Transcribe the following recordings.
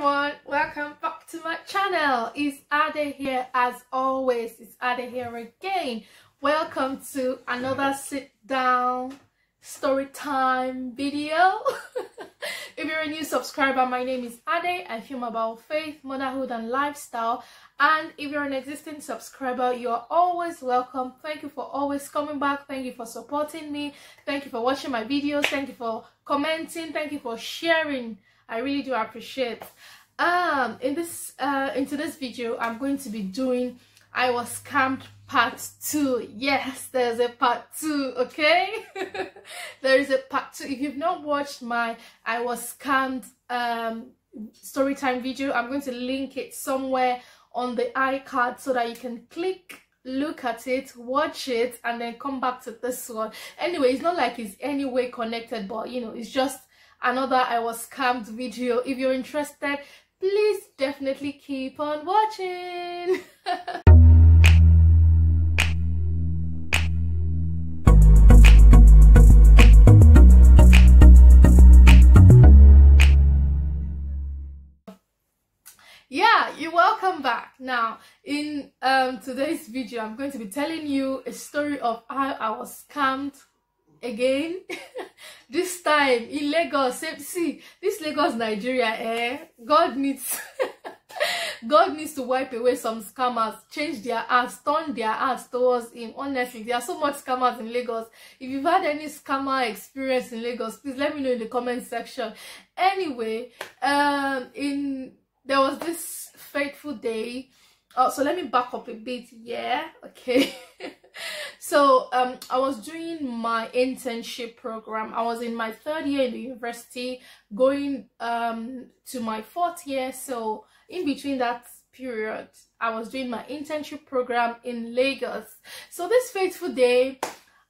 everyone, welcome back to my channel. It's Ade here as always. It's Ade here again. Welcome to another sit down story time video. If you're a new subscriber, my name is Ade. I film about faith, motherhood and lifestyle. And if you're an existing subscriber, you're always welcome. Thank you for always coming back. Thank you for supporting me. Thank you for watching my videos. Thank you for commenting. Thank you for sharing. I really do appreciate. Into this video, I'm going to be doing I Was Scammed part 2. Yes, there's a part 2, okay? There is a part 2. If you've not watched my I Was Scammed storytime video, I'm going to link it somewhere on the iCard so that you can click, look at it, watch it, and then come back to this one. Anyway, it's not like it's any way connected, but you know, it's just another I Was Scammed video. If you're interested, please definitely keep on watching. Yeah, you're welcome back. Now in today's video, I'm going to be telling you a story of how I was scammed again. This time in Lagos. See, this Lagos, Nigeria, God needs God needs to wipe away some scammers, change their hearts, turn their hearts towards him. Honestly, there are so much scammers in Lagos. If you've had any scammer experience in Lagos, please let me know in the comment section. Anyway, there was this fateful day. So let me back up a bit. Yeah, okay. So I was doing my internship program. I was in my 3rd year in the university, going to my 4th year. So in between that period, I was doing my internship program in Lagos. So this fateful day,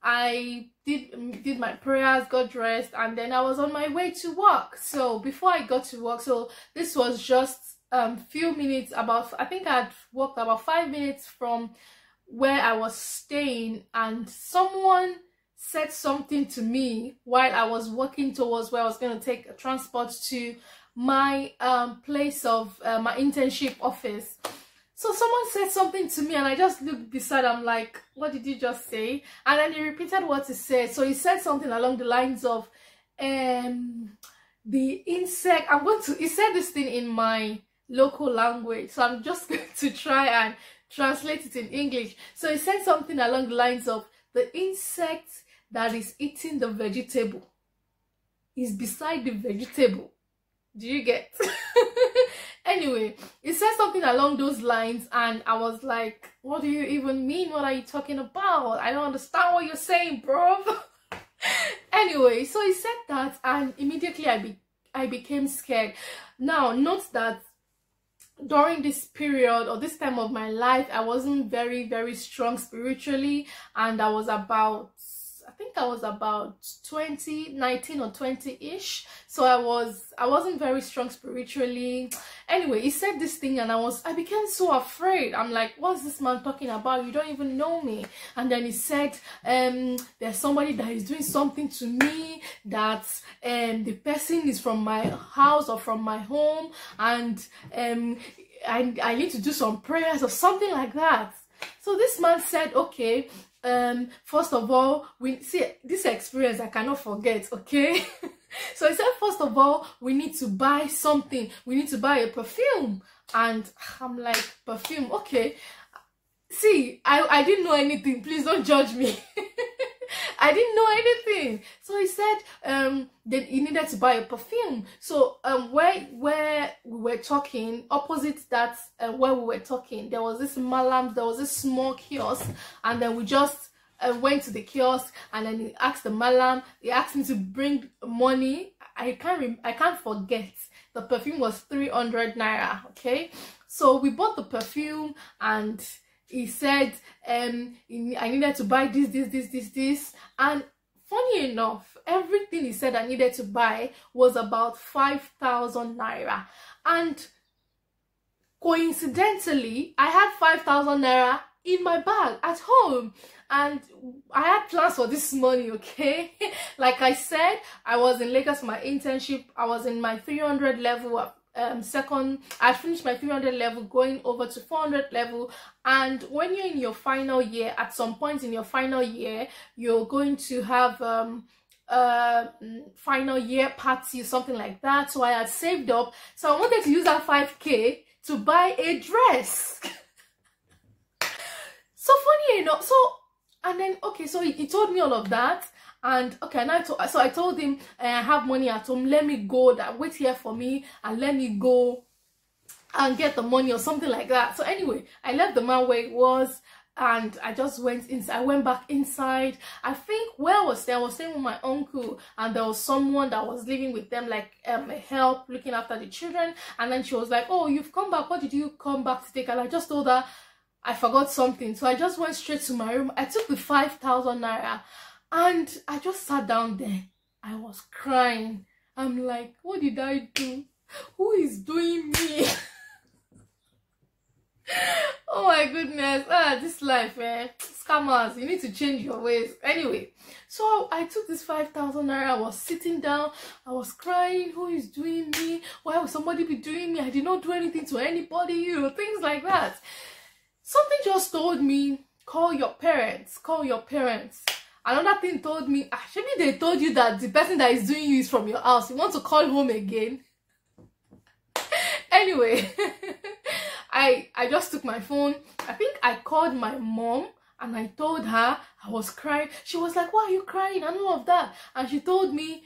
I did my prayers, got dressed, and then I was on my way to work. So before I got to work, so this was just few minutes, I think I'd walked about 5 minutes from where I was staying, and someone said something to me while I was walking towards where I was going to take a transport to my place of my internship office. So someone said something to me and I just looked beside. I'm like, what did you just say? And then he repeated what he said. So he said something along the lines of the insect. He said this thing in my local language, so I'm just going to try and translate it in English. So he said something along the lines of the insect that is eating the vegetable is beside the vegetable. Do you get? Anyway, he said something along those lines and I was like, what do you even mean? What are you talking about? I don't understand what you're saying, bro. Anyway, so he said that and immediately I became scared. Now note that during this period or this time of my life, I wasn't very, very strong spiritually, and I was about 19 or 20-ish. So I wasn't very strong spiritually. Anyway, he said this thing and I became so afraid. I'm like, what's this man talking about? You don't even know me. And then he said, there's somebody that is doing something to me, that the person is from my house or from my home, and I need to do some prayers or something like that. So this man said, okay, first of all, we see this experience I cannot forget, okay? So he said, first of all, we need to buy something. We need to buy a perfume. And I'm like, perfume, okay. See, I didn't know anything. Please don't judge me. I didn't know anything. So he said that he needed to buy a perfume. So where we were talking, opposite that where we were talking, there was this malam, there was this small kiosk, and then we just went to the kiosk, and then he asked the malam, he asked me to bring money. I can't forget. The perfume was 300 naira, okay? So we bought the perfume, and he said I needed to buy this, and funny enough, everything he said I needed to buy was about 5,000 naira, and coincidentally I had 5,000 naira in my bag at home, and I had plans for this money, okay? Like I said, I was in Lagos for my internship. I was in my 300 level. second, I finished my 300 level, going over to 400 level. And when you're in your final year, at some point in your final year, you're going to have final year party or something like that. So I had saved up, so I wanted to use that 5k to buy a dress. So funny enough, so, and then okay, so he told me all of that. And okay, and I told him, I have money at home, let me go, that wait here for me, and let me go and get the money or something like that. So anyway, I left the man where it was, and I just went inside. I went back inside. I think where I was staying with my uncle, and there was someone that was living with them, like help looking after the children. And then she was like, oh, you've come back, what did you come back to take? And I just told her I forgot something. So I just went straight to my room. I took the 5,000 naira. And I just sat down there. I was crying. I'm like, what did I do? Who is doing me? Oh my goodness. This life, scammers, you need to change your ways. Anyway, so I took this 5,000 naira. I was sitting down. I was crying. Who is doing me? Why would somebody be doing me? I did not do anything to anybody, you know, things like that. Something just told me, call your parents. Call your parents. Another thing told me, actually they told you that the person that is doing you is from your house. You want to call home again? Anyway, I just took my phone. I think I called my mom and I told her I was crying. She was like, why are you crying? And all of that. And she told me,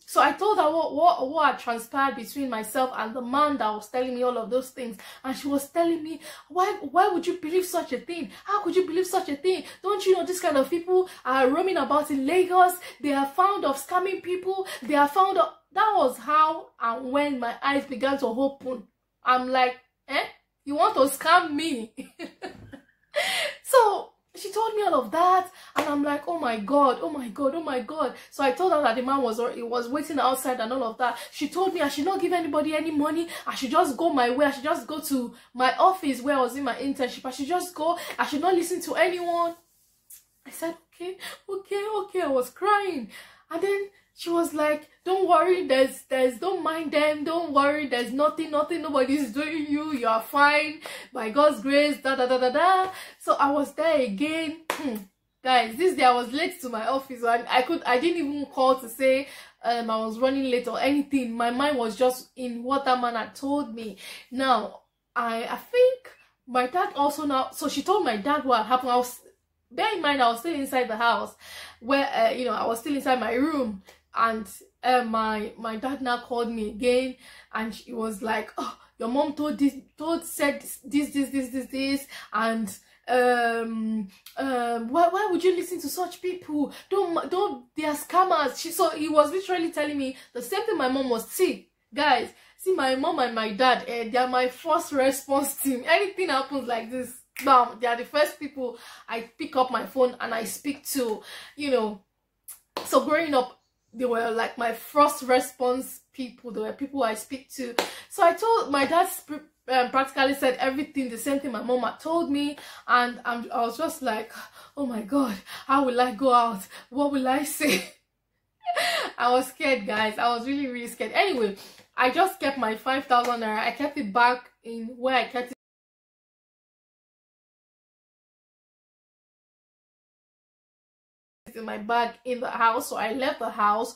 so I told her what had transpired between myself and the man that was telling me all of those things. And she was telling me, why would you believe such a thing? How could you believe such a thing? Don't you know this kind of people are roaming about in Lagos? They are found of scamming people. They are found of... That was how and when my eyes began to open. I'm like, you want to scam me? So she told me all of that, and I'm like, oh my god, oh my god, oh my god. So I told her that the man was waiting outside and all of that. She told me I should not give anybody any money. I should just go my way. I should just go to my office where I was in my internship. I should just go. I should not listen to anyone. I said, okay. I was crying. And then she was like, don't worry, don't mind them, don't worry, there's nothing nobody's doing you, you are fine, by God's grace, da da da da da. So I was there again. Guys, this day I was late to my office, and I didn't even call to say I was running late or anything. My mind was just in what that man had told me. Now, I think my dad also now, so she told my dad what happened. Bear in mind, I was still inside the house, where I was still inside my room. And my dad now called me again, and she was like, oh, your mom said this, and why would you listen to such people? Don't, they are scammers. So he was literally telling me the same thing my mom was. See, guys, see, my mom and my dad, they are my first response team. Anything happens like this, bam, they are the first people I pick up my phone and I speak to, you know. So growing up, they were like my first response people. They were people I speak to. So I told my dad, practically said everything, the same thing my mom had told me. And I was just like, oh my god, how will I go out? What will I say? I was scared, guys. I was really, really scared. Anyway, I just kept my 5,000 naira. I kept it back in where I kept it. In my bag in the house. So I left the house.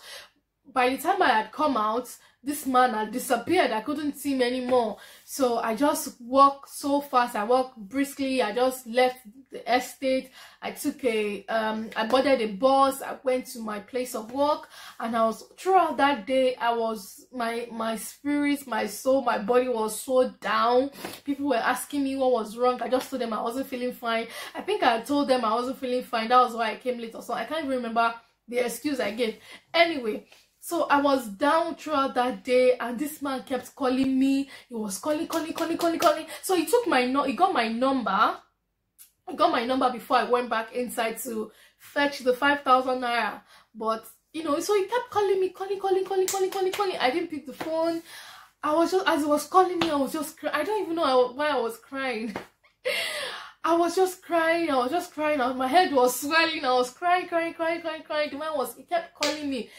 By the time I had come out, this man had disappeared. I couldn't see him anymore. So I just walked so fast. I walked briskly. I just left the estate. I took I boarded a bus. I went to my place of work, and I was, throughout that day, I was, my spirit, my soul, my body was so down. People were asking me what was wrong. I just told them I wasn't feeling fine. I think I told them I wasn't feeling fine. That was why I came late or so. I can't even remember the excuse I gave. Anyway, so I was down throughout that day, and this man kept calling me. He was calling. So he took he got my number. He got my number before I went back inside to fetch the 5,000 naira. But you know, so he kept calling me, calling. I didn't pick the phone. I was just, as he was calling me, I was just I don't even know why I was crying. I was just crying. My head was swelling. I was crying. The man he kept calling me.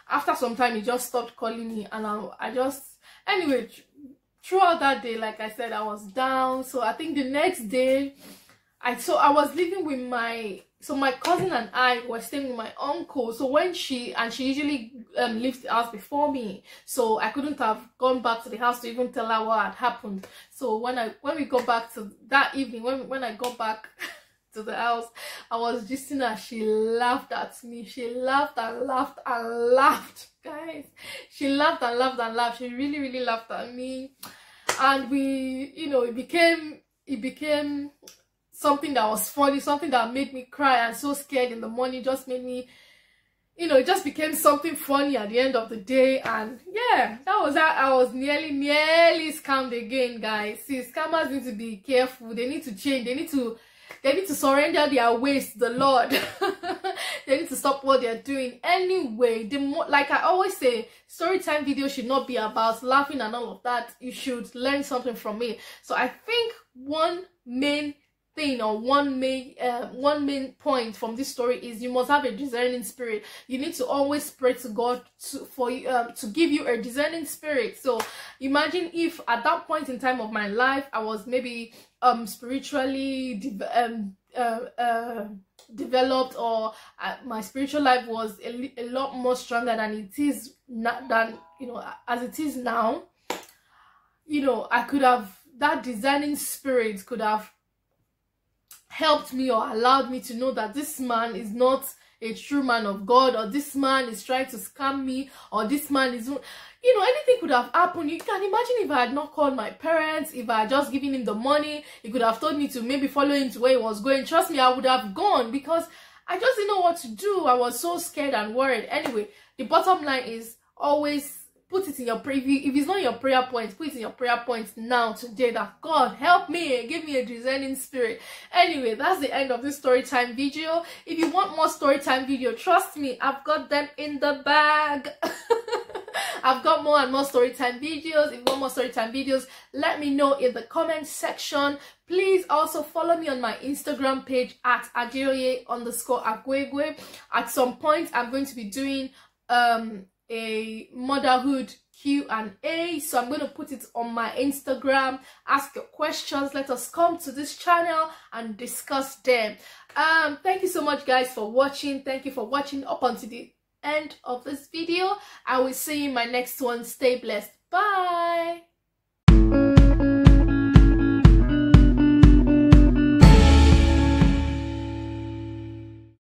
after some time he just stopped calling me, and I just, anyway, throughout that day, like I said, I was down. So I think the next day I was living with my cousin, and I were staying with my uncle. So when she usually leaves the house before me, so I couldn't have gone back to the house to even tell her what had happened. So when we got back to that evening, when I got back to the house, I was just seeing her. She laughed at me. She laughed and laughed and laughed, guys. She laughed and laughed and laughed. She really, really laughed at me. And we, you know, it became something that was funny, something that made me cry and so scared in the morning. Just made me, you know, it just became something funny at the end of the day. And yeah, that was how I was nearly scammed again, guys. See, scammers need to be careful. They need to change. They need to surrender their ways to the Lord. They need to stop what they're doing. Anyway, like I always say, story time video should not be about laughing and all of that. You should learn something from it. So I think one main thing, or one main point from this story is you must have a discerning spirit. You need to always pray to God to give you a discerning spirit. So imagine if at that point in time of my life I was maybe spiritually developed, or my spiritual life was a lot more stronger than it is as it is now. You know, I could have, that discerning spirit could have helped me or allowed me to know that this man is not a true man of God, or this man is trying to scam me, or this man is, you know, anything could have happened. You can imagine if I had not called my parents, if I had just given him the money, he could have told me to maybe follow him to where he was going. Trust me, I would have gone, because I just didn't know what to do. I was so scared and worried. Anyway, the bottom line is always put it in your prayer. If it's not your prayer point, put it in your prayer points now, today, that God help me, give me a discerning spirit. Anyway, that's the end of this story time video. If you want more story time video, trust me, I've got them in the bag. I've got more and more story time videos. If you want more story time videos, let me know in the comment section. Please also follow me on my Instagram page at adeoye_agwegwe. At some point, I'm going to be doing a motherhood Q&A, so I'm going to put it on my Instagram. Ask your questions, let us come to this channel and discuss them. Thank you so much, guys, for watching. Thank you for watching up until the end of this video. I will see you in my next one. Stay blessed. Bye.